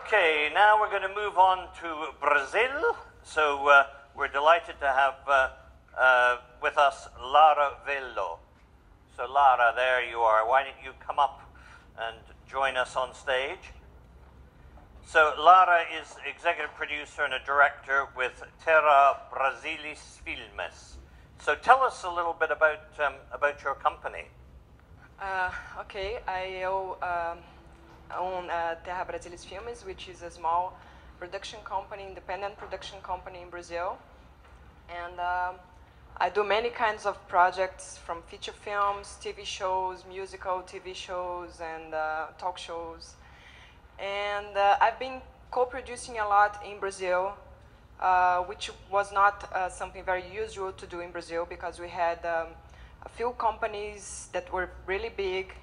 Okay, now we're going to move on to Brazil. So we're delighted to have with us Lara Velho. So Lara, there you are. Why don't you come up and join us on stage? So Lara is executive producer and a director with Terra Brasilis Filmes. So tell us a little bit about your company. Okay, I own Terra Brasilis Filmes, which is a small production company, independent production company in Brazil. And I do many kinds of projects, from feature films, TV shows, musical TV shows, and talk shows. And I've been co-producing a lot in Brazil, which was not something very usual to do in Brazil, because we had a few companies that were really big,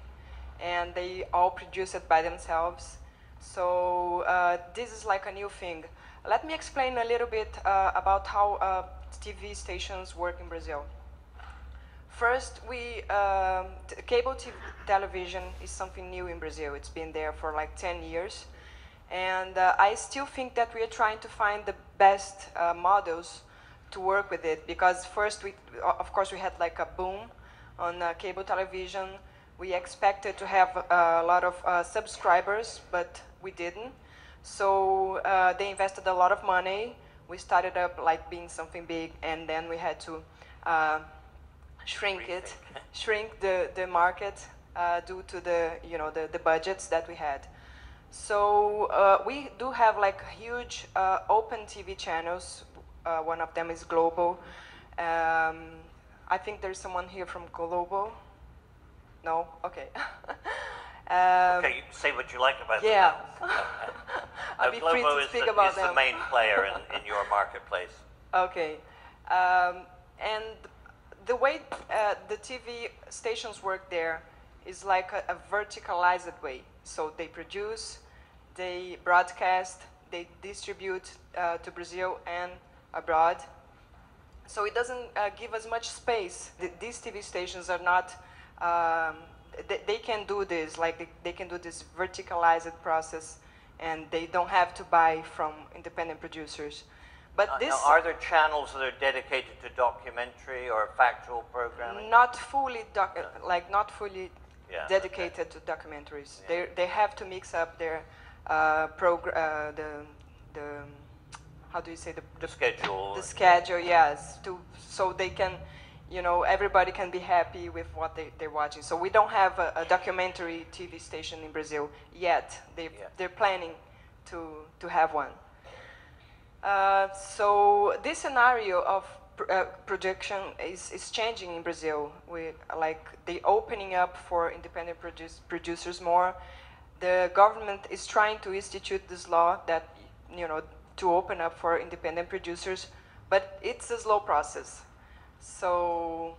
and they all produce it by themselves. So this is like a new thing. Let me explain a little bit about how TV stations work in Brazil. First, cable television is something new in Brazil. It's been there for like 10 years. And I still think that we are trying to find the best models to work with it, because first, of course, we had like a boom on cable television. We expected to have a lot of subscribers, but we didn't. So they invested a lot of money. We started up like being something big, and then we had to shrink the market due to the budgets that we had. So we do have like huge open TV channels. One of them is Global. I think there's someone here from Global. No? Okay. Okay, you can say what you like about them. Yeah. I'll be free Globo to speak about them. is the main player in your marketplace. Okay. And the way the TV stations work there is like a verticalized way. So they produce, they broadcast, they distribute to Brazil and abroad. So it doesn't give us much space. These TV stations are not, they can do this, like they can do this verticalized process, and they don't have to buy from independent producers. But now, are there channels that are dedicated to documentary or factual programming? Not fully, dedicated to documentaries. Yeah. They have to mix up their how do you say, the schedule? The schedule, yes, so they can, everybody can be happy with what they're watching. So we don't have a documentary TV station in Brazil yet. They're planning to have one. So this scenario of production is changing in Brazil. They opening up for independent producers more. The government is trying to institute this law that, to open up for independent producers, but it's a slow process. So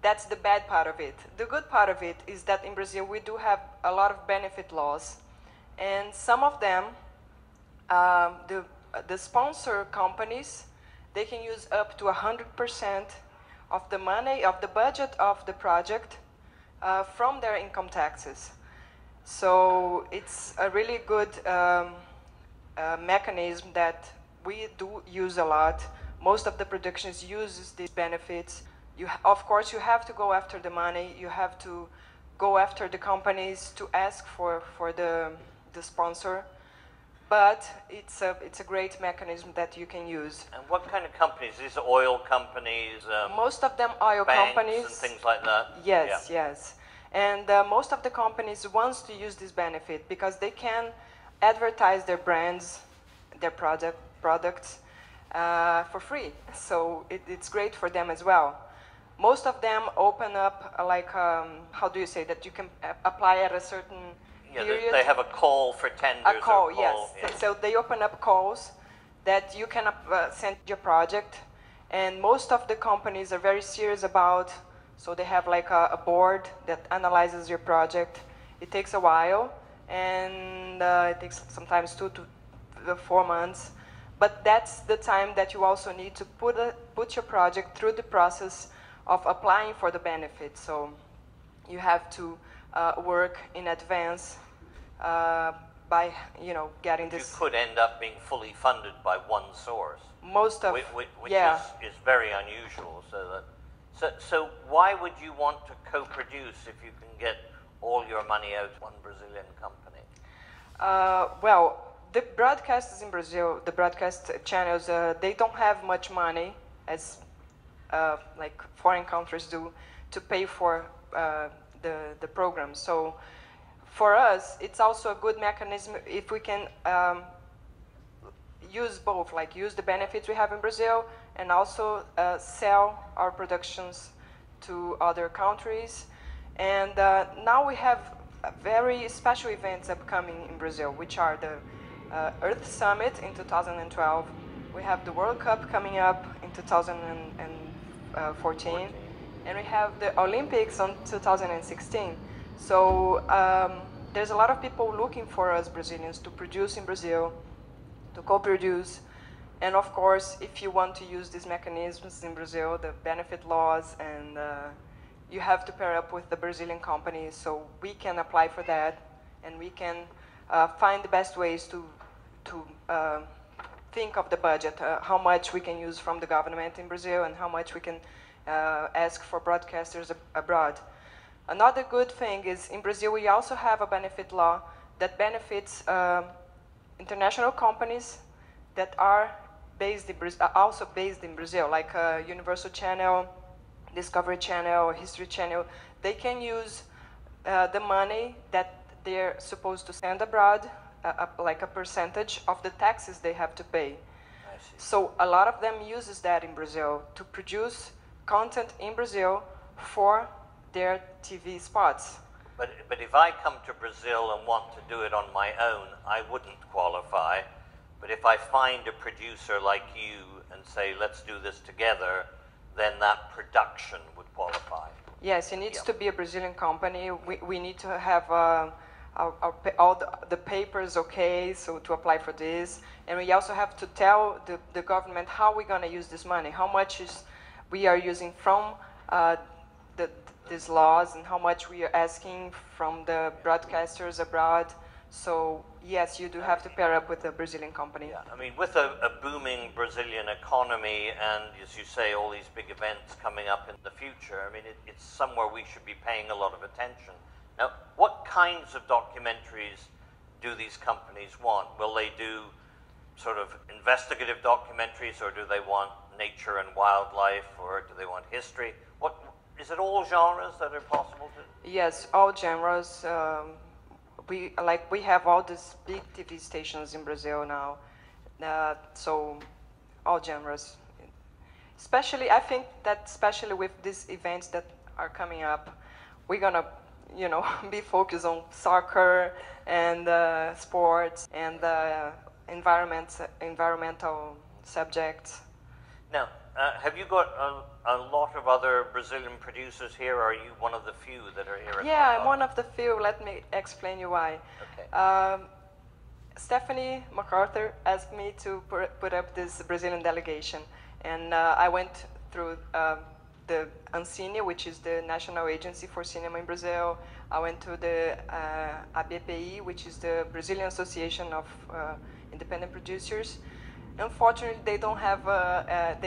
that's the bad part of it. The good part of it is that in Brazil we do have a lot of benefit laws, and some of them, the sponsor companies, they can use up to 100% of the money, of the budget of the project from their income taxes. So it's a really good mechanism that we do use a lot. Most of the productions uses these benefits. Of course, you have to go after the money. You have to go after the companies to ask for the sponsor. But it's a great mechanism that you can use. And what kind of companies? These are oil companies? Most of them oil banks companies. And things like that? Yes, yeah. yes. And most of the companies wants to use this benefit because they can advertise their brands, their products for free. So it's great for them as well. Most of them open up how do you say that you can apply at a certain period. They have a call for tenders. A call, yes. Yeah. So they open up calls that you can send your project, and most of the companies are very serious about. So they have like a board that analyzes your project. It takes a while, and it takes sometimes 2 to 4 months. But that's the time that you also need to put your project through the process of applying for the benefit. So you have to work in advance by getting You this. could end up being fully funded by one source, Most of which yeah. is very unusual. So why would you want to co-produce if you can get all your money out to one Brazilian company? Well, the broadcasters in Brazil, the broadcast channels, they don't have much money as like foreign countries do to pay for the program. So for us, it's also a good mechanism if we can use both, like use the benefits we have in Brazil and also sell our productions to other countries. And now we have very special events upcoming in Brazil, which are the Earth Summit in 2012. We have the World Cup coming up in 2014. And we have the Olympics on 2016. So there's a lot of people looking for us Brazilians to produce in Brazil, to co-produce. And of course, if you want to use these mechanisms in Brazil, the benefit laws, and you have to pair up with the Brazilian company, so we can apply for that, and we can find the best ways to think of the budget, how much we can use from the government in Brazil, and how much we can ask for broadcasters abroad. Another good thing is in Brazil we also have a benefit law that benefits international companies that are also based in Brazil, like Universal Channel, Discovery Channel, History Channel. They can use the money that they're supposed to send abroad, like a percentage of the taxes they have to pay. So a lot of them uses that in Brazil to produce content in Brazil for their TV spots. But if I come to Brazil and want to do it on my own, I wouldn't qualify. But if I find a producer like you and say, let's do this together, then that production would qualify. Yes, it needs to be a Brazilian company. We need to have all the papers okay, so to apply for this. And we also have to tell the government how we're going to use this money, how much we are using from these laws and how much we are asking from the broadcasters abroad. So yes, you do have to pair up with a Brazilian company. Yeah, I mean, with a booming Brazilian economy and, as you say, all these big events coming up in the future, I mean, it's somewhere we should be paying a lot of attention. Now, what kinds of documentaries do these companies want? Will they do sort of investigative documentaries, or do they want nature and wildlife, or do they want history? Is it all genres that are possible to? Yes, all genres. We have all these big TV stations in Brazil now, so all genres. Especially, I think that especially with these events that are coming up, we're gonna, be focused on soccer and sports and environmental subjects. Now, have you got a lot of other Brazilian producers here, or are you one of the few that are here? Yeah, I'm one of the few. Let me explain you why. Okay. Stephanie MacArthur asked me to put up this Brazilian delegation, and I went through the Ancine, which is the National Agency for Cinema in Brazil. I went to the ABPI, which is the Brazilian Association of Independent Producers. Unfortunately, they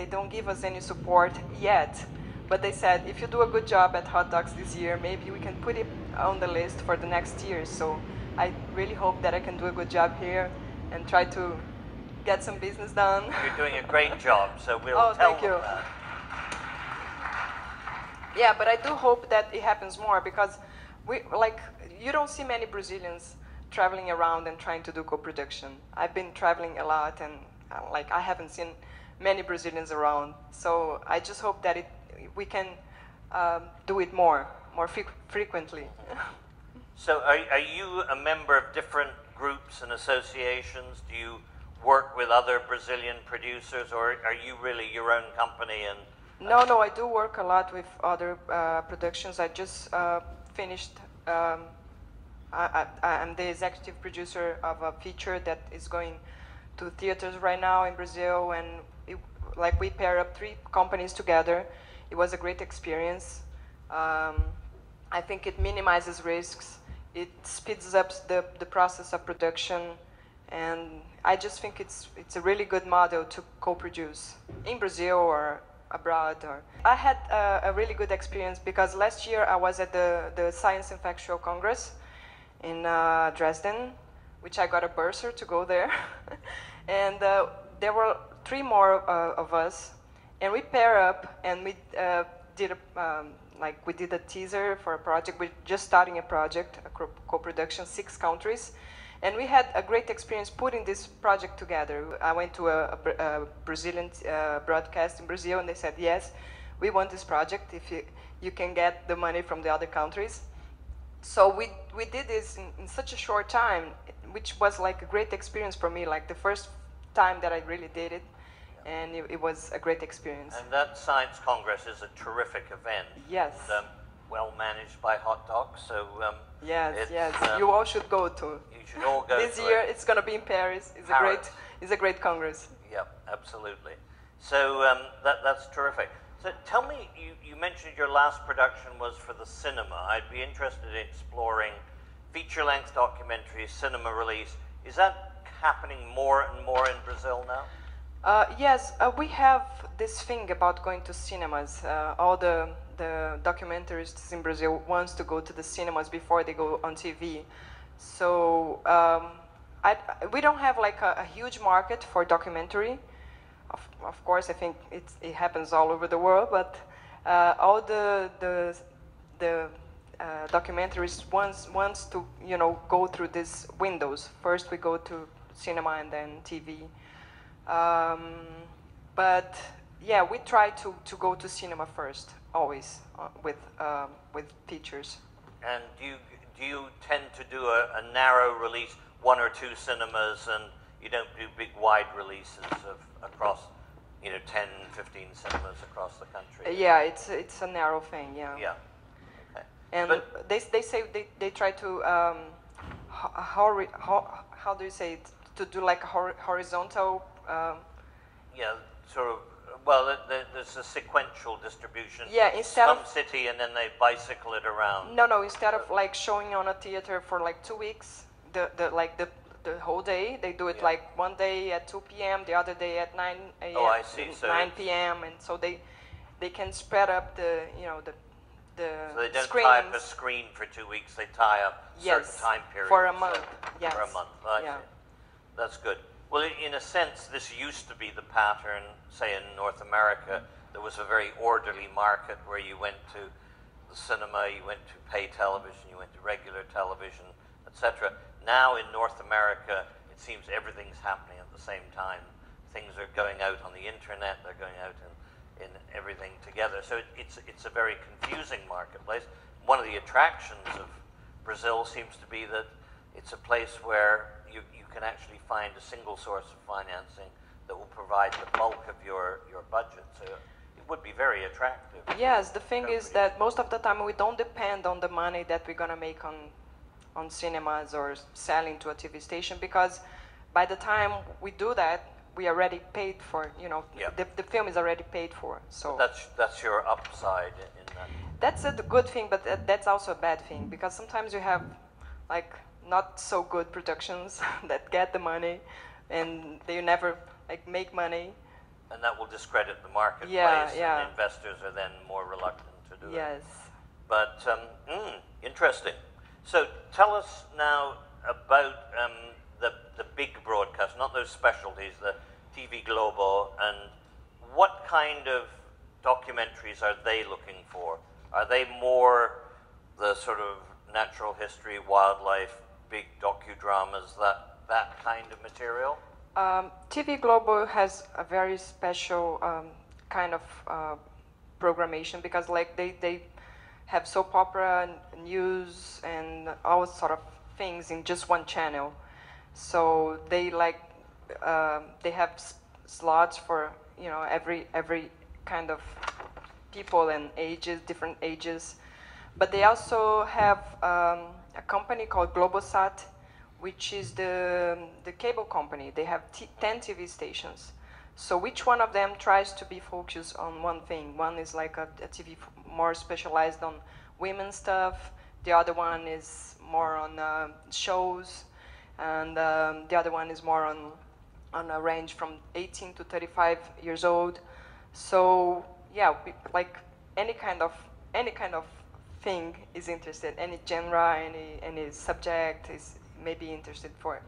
don't give us any support yet. But they said, if you do a good job at Hot Docs this year, maybe we can put it on the list for the next year. So I really hope that I can do a good job here and try to get some business done. You're doing a great job, so we'll tell thank them you. that. Yeah, but I do hope that it happens more, because you don't see many Brazilians traveling around and trying to do co-production. I've been traveling a lot, and I haven't seen many Brazilians around. So I just hope that we can do it more frequently. So are you a member of different groups and associations? Do you work with other Brazilian producers, or are you really your own company? And No, I do work a lot with other productions. I just finished, I'm the executive producer of a feature that is going to theaters right now in Brazil, and we pair up 3 companies together. It was a great experience. I think it minimizes risks. it speeds up the process of production, and I just think it's a really good model to co-produce in Brazil or abroad. I had a really good experience because last year I was at the Science and Factual Congress in Dresden, which I got a bursar to go there. And there were 3 more of us, and we pair up and we did a teaser for a project. We're just starting a project, a co-production, 6 countries. And we had a great experience putting this project together. I went to a Brazilian broadcast in Brazil, and they said, yes, we want this project if you can get the money from the other countries. So we did this in such a short time, which was like a great experience for me, like the first time that I really did it. And it was a great experience. And that Science Congress is a terrific event. Yes. And, well managed by Hot Docs, so yes, you all should go to. You should all go. This year it's going to be in Paris. It's a great congress. Yep, absolutely. So that's terrific. So tell me, you mentioned your last production was for the cinema. I'd be interested in exploring feature-length documentaries, cinema release. Is that happening more and more in Brazil now? Yes, we have this thing about going to cinemas. All the documentarists in Brazil wants to go to the cinemas before they go on TV. So we don't have like a huge market for documentary. Of course, I think it happens all over the world, but all the documentaries wants to go through these windows. First, we go to cinema and then TV. But yeah, we try to go to cinema first, always with features. And do you tend to do a narrow release, 1 or 2 cinemas, and you don't do big wide releases across 10, 15 cinemas across the country? Yeah, it's a narrow thing. Yeah. Yeah. Okay. And but they say they try to how do you say it, to do like a horizontal. Yeah, sort of. Well, there's a sequential distribution. Yeah, instead Some of city, and then they bicycle it around. No, instead of like showing on a theater for like 2 weeks, the whole day, they do it like one day at 2 p.m., the other day at 9 a.m. Oh, I see. So 9 p.m. and so they can spread up the So they don't screens. tie up a screen for 2 weeks. They tie up certain time periods. For a month. Yes. For a month. I see. That's good. Well, in a sense, this used to be the pattern, say, in North America. There was a very orderly market where you went to the cinema, you went to pay television, you went to regular television, etc. Now in North America, it seems everything's happening at the same time. Things are going out on the internet, they're going out in everything together. So it's a very confusing marketplace. One of the attractions of Brazil seems to be that it's a place where you can actually find a single source of financing that will provide the bulk of your budget. So it would be very attractive. Yes, the thing is that most of the time we don't depend on the money that we're going to make on cinemas or selling to a TV station, because by the time we do that, we already paid for, the film is already paid for. So that's your upside in that. That's a good thing, but that's also a bad thing, because sometimes you have like not so good productions that get the money and they never like make money. And that will discredit the marketplace, and investors are then more reluctant to do it. Yes. But interesting. So tell us now about the big broadcast, not those specialties, the TV Globo, and what kind of documentaries are they looking for? Are they more the sort of natural history, wildlife, big docudramas, that kind of material? TV Globo has a very special kind of programmation, because like they have soap opera, news, and all sort of things in just one channel. So they they have slots for every kind of people and ages, different ages. But they also have a company called Globosat, which is the cable company. They have 10 TV stations. So each one of them tries to be focused on one thing. One is like a TV more specialized on women's stuff. the other one is more on shows, and the other one is more on a range from 18 to 35 years old. So yeah, like any kind of thing is interested. Any genre, any subject is maybe interested for.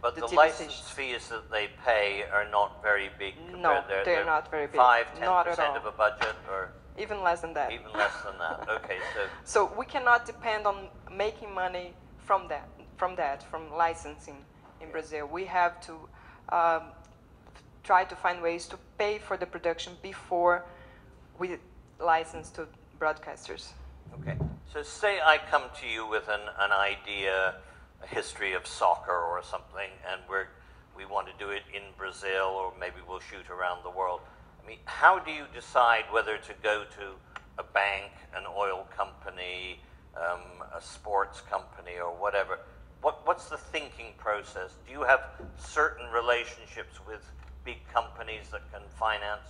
But the the TV license stations. fees that they pay are not very big. No, compared. they're not very big. 5-10% Not at all. of a budget, or Even less than that. even less than that. Okay, so So we cannot depend on making money from licensing in Brazil. We have to try to find ways to pay for the production before we license to broadcasters. okay. So say I come to you with an idea, a history of soccer or something, and we want to do it in Brazil, or maybe we'll shoot around the world. I mean, how do you decide whether to go to a bank, an oil company, a sports company, or whatever? What's the thinking process? Do you have certain relationships with big companies that can finance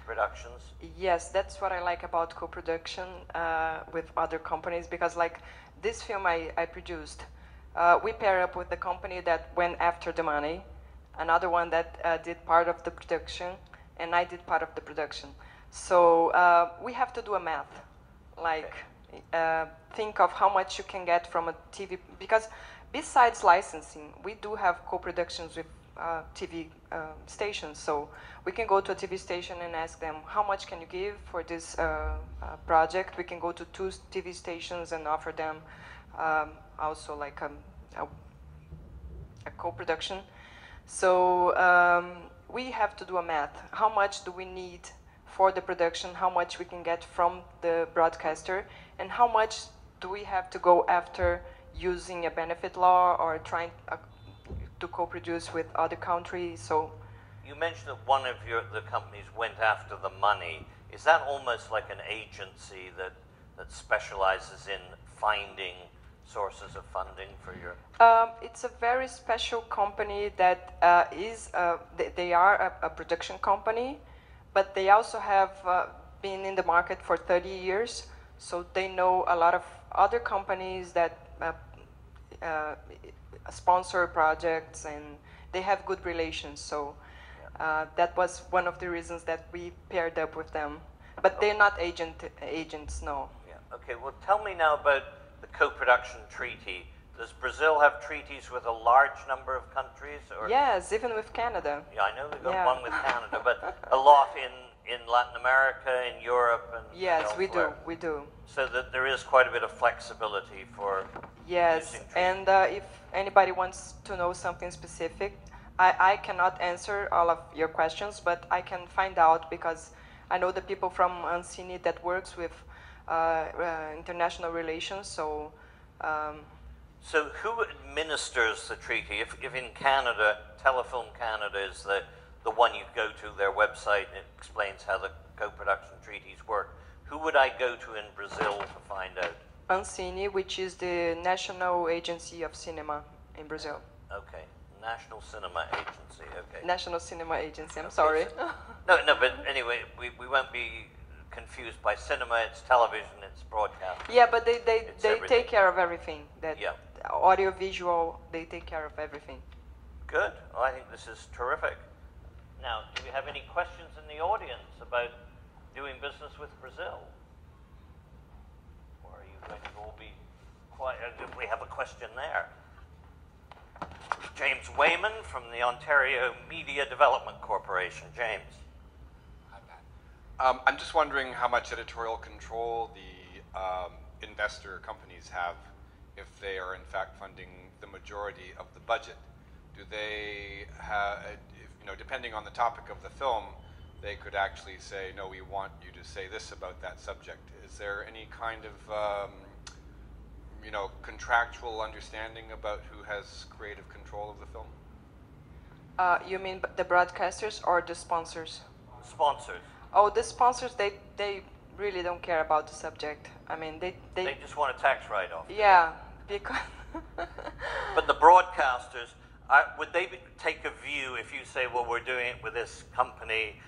productions? Yes, that's what I like about co-production with other companies, because like this film I produced, we pair up with the company that went after the money, another one that did part of the production, and I did part of the production. So we have to do a math, like think of how much you can get from a TV, because besides licensing, we do have co-productions with TV stations. So we can go to a TV station and ask them, how much can you give for this project? We can go to 2 TV stations and offer them also like a co-production. So we have to do a math. How much do we need for the production? How much we can get from the broadcaster? And how much do we have to go after using a benefit law or trying to co-produce with other countries? So You mentioned that one of the companies went after the money. Is that almost like an agency that specializes in finding sources of funding for your... It's a very special company that they are a production company, but they also have been in the market for 30 years, so they know a lot of other companies that sponsor projects, and they have good relations, so that was one of the reasons that we paired up with them. But they're not agents, no. Yeah. Okay, well tell me now about the co-production treaty. Does Brazil have treaties with a large number of countries? Or? Yes, even with Canada. Yeah, I know they've got one with Canada, but a lot in Latin America, in Europe, and yes, elsewhere. we do. So that there is quite a bit of flexibility for yes, and if anybody wants to know something specific, I cannot answer all of your questions, but I can find out because I know the people from Ancine that works with international relations, so... So who administers the treaty? If in Canada, Telefilm Canada is the one you go to, their website, and it explains how the co-production treaties work. Who would I go to in Brazil to find out? Ancine, which is the National Agency of Cinema in Brazil. Okay, National Cinema Agency, okay. National Cinema Agency, I'm Okay, sorry. So, no, but anyway, we won't be confused by cinema, it's television, it's broadcast. Yeah, but they everything. take care of everything. That Yeah. audio, visual, they take care of everything. Good. Well, I think this is terrific. Now, do we have any questions in the audience about doing business with Brazil? Or are you going to all be quiet? We have a question there. James Wayman from the Ontario Media Development Corporation. James. Hi, Matt. I'm just wondering how much editorial control the investor companies have if they are in fact funding the majority of the budget. Do they have, depending on the topic of the film, they could actually say, no, we want you to say this about that subject. Is there any kind of, contractual understanding about who has creative control of the film? You mean the broadcasters or the sponsors? Sponsors. Oh, the sponsors, they really don't care about the subject. I mean, they just want a tax write-off. Yeah, because... But the broadcasters, would they take a view if you say, well, we're doing it with this company,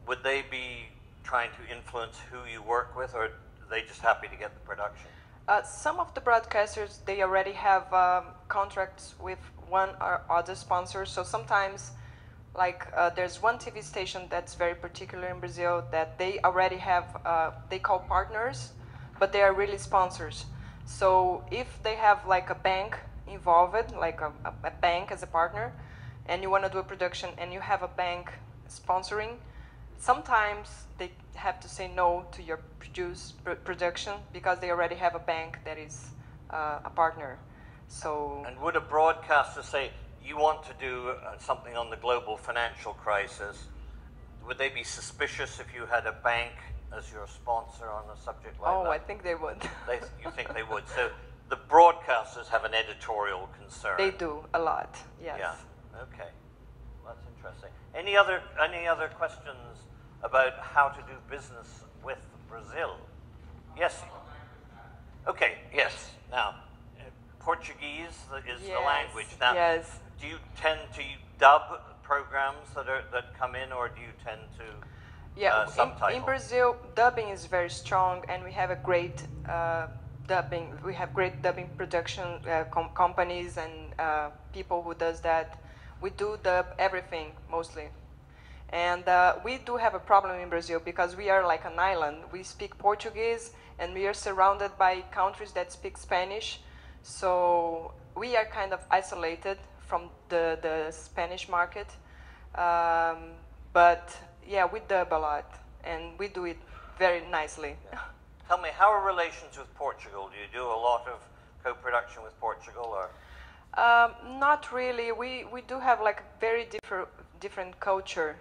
would they be trying to influence who you work with, or are they just happy to get the production? Some of the broadcasters, they already have contracts with one or other sponsor. So sometimes, like there's one TV station that's very particular in Brazil that they already have, they call partners, but they are really sponsors. So if they have like a bank involved, like a bank as a partner, and you want to do a production and you have a bank sponsoring, sometimes they have to say no to your production because they already have a bank that is a partner. So. And would a broadcaster say, you want to do something on the global financial crisis, would they be suspicious if you had a bank as your sponsor on a subject like that? Oh, I think they would. You think they would? So the broadcasters have an editorial concern. They do a lot. Yes. Yeah. Okay. Well, that's interesting. Any other questions about how to do business with Brazil? Yes. Okay. Yes. Now, Portuguese is the language. Now, yes. do you tend to dub programs that come in, or do you tend to subtitle? In Brazil, dubbing is very strong, and we have a great dubbing. We have great dubbing production companies and people who does that. We do dub everything mostly, and we do have a problem in Brazil because we are like an island. We speak Portuguese, and we are surrounded by countries that speak Spanish. So we are kind of isolated from the Spanish market, but yeah, we dub a lot, and we do it very nicely. Yeah. Tell me, how are relations with Portugal? Do you do a lot of co-production with Portugal, or? Not really. We do have like a very different culture.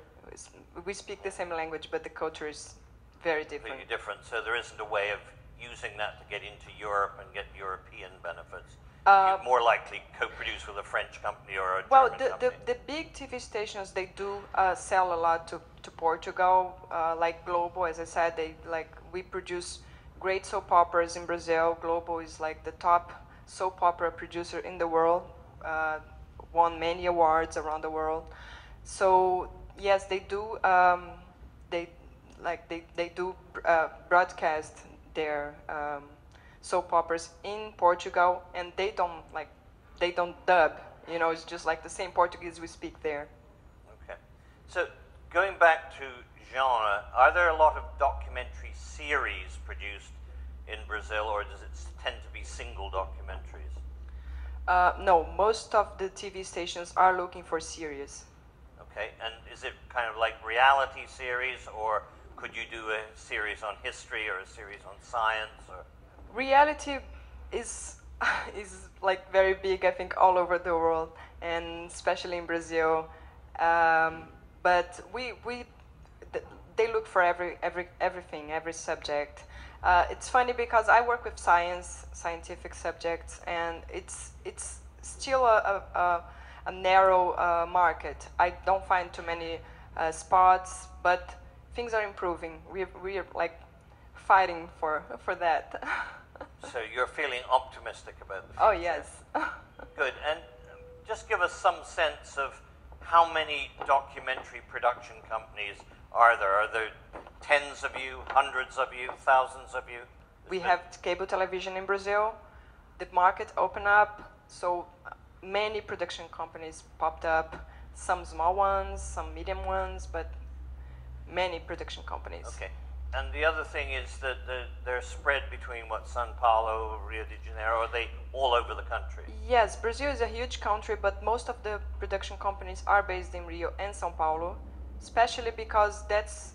We speak the same language, but the culture is very different. Completely different. So there isn't a way of using that to get into Europe and get European benefits. You're more likely co-produce with a French company or a German company. The big TV stations, they do sell a lot to Portugal, like Globo, as I said. We produce great soap operas in Brazil. Globo is like the top soap opera producer in the world, won many awards around the world. So yes, they do. They do broadcast their soap operas in Portugal, and they don't dub. You know, it's just like the same Portuguese we speak there. Okay. So going back to genre, are there a lot of documentary series produced in Brazil, or does it tend to be single documentaries? No, most of the TV stations are looking for series. Okay, and is it kind of like reality series, or could you do a series on history or a series on science? Or? Reality is like very big, I think, all over the world, and especially in Brazil. But they look for everything, every subject. It's funny because I work with scientific subjects, and it's still a narrow market. I don't find too many spots, but things are improving. We are like fighting for that. So you're feeling optimistic about the future? Oh yes. Good. And just give us some sense of how many documentary production companies are there? Are there tens of you, hundreds of you, thousands of you? We have cable television in Brazil. The market opened up, so many production companies popped up. Some small ones, some medium ones, but many production companies. Okay. And the other thing is that they're spread between São Paulo, Rio de Janeiro. Are they all over the country? Yes, Brazil is a huge country, but most of the production companies are based in Rio and São Paulo, especially because that's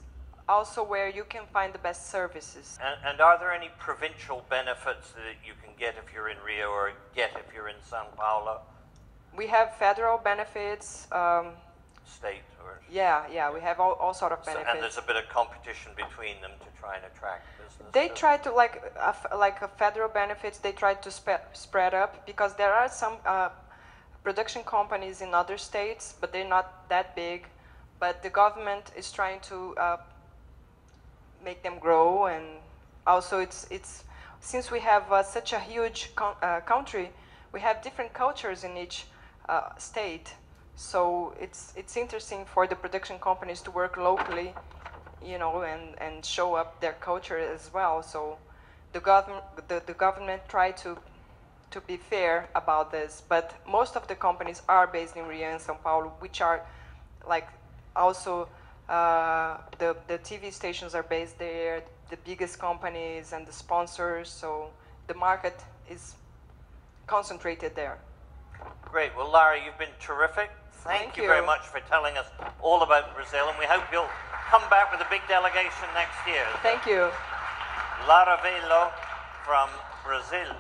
also where you can find the best services. And are there any provincial benefits that you can get if you're in Rio or get if you're in São Paulo? We have federal benefits. State or? Yeah, we have all sort of benefits. And there's a bit of competition between them to try and attract business. They try to, like a federal benefits, they try to spread up, because there are some production companies in other states, but they're not that big. But the government is trying to make them grow, and also it's since we have such a huge country, we have different cultures in each state. So it's interesting for the production companies to work locally, you know, and show up their culture as well. So the government tried to be fair about this, but most of the companies are based in Rio and São Paulo, which are like also the TV stations are based there, the biggest companies and the sponsors, so the market is concentrated there. Great. Well, Lara, you've been terrific. Thank you very much for telling us all about Brazil, and we hope you'll come back with a big delegation next year. Thank you. Lara Velho from Brazil.